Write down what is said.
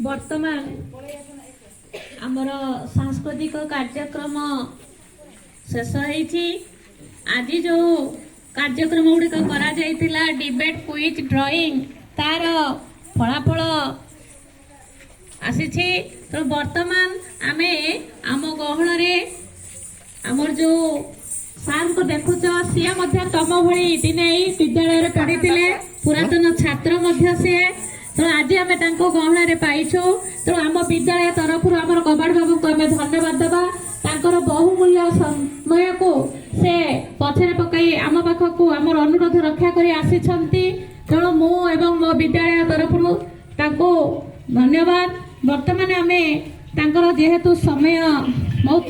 वर्तमान आमर सांस्कृतिक कार्यक्रम शेष होती। आज जो कार्यक्रम गुड़िक करा डिबेट क्विज ड्राइंग तार फलाफल आसी। तो वर्तमान आमे आम गहन आमर जो सार को देखुच सी तम भली दिने विद्यालय पढ़ी पुरातन छात्र से। तो आज आम गहन पाइछु। तो आम विद्यालय तरफ आम କବାଟ ବାବୁଙ୍କୁ ଆମେ ଧନ୍ୟବାଦ ଦେବା। ତାଙ୍କର ବହୁମୂଲ୍ୟ ସମୟକୁ ସେ ପଛରେ ପକାଇ ଆମ ପାଖକୁ ଆମର ଅନୁରୋଧ ରକ୍ଷା କରି ଆସିଛନ୍ତି। ତେଣୁ ମୁଁ ଏବଂ ମୋ ବିଦ୍ୟାଳୟ ତରଫରୁ ତାଙ୍କୁ ଧନ୍ୟବାଦ। ବର୍ତ୍ତମାନ ଆମେ ତାଙ୍କର ଯେହେତୁ ସମୟ ବହୁତ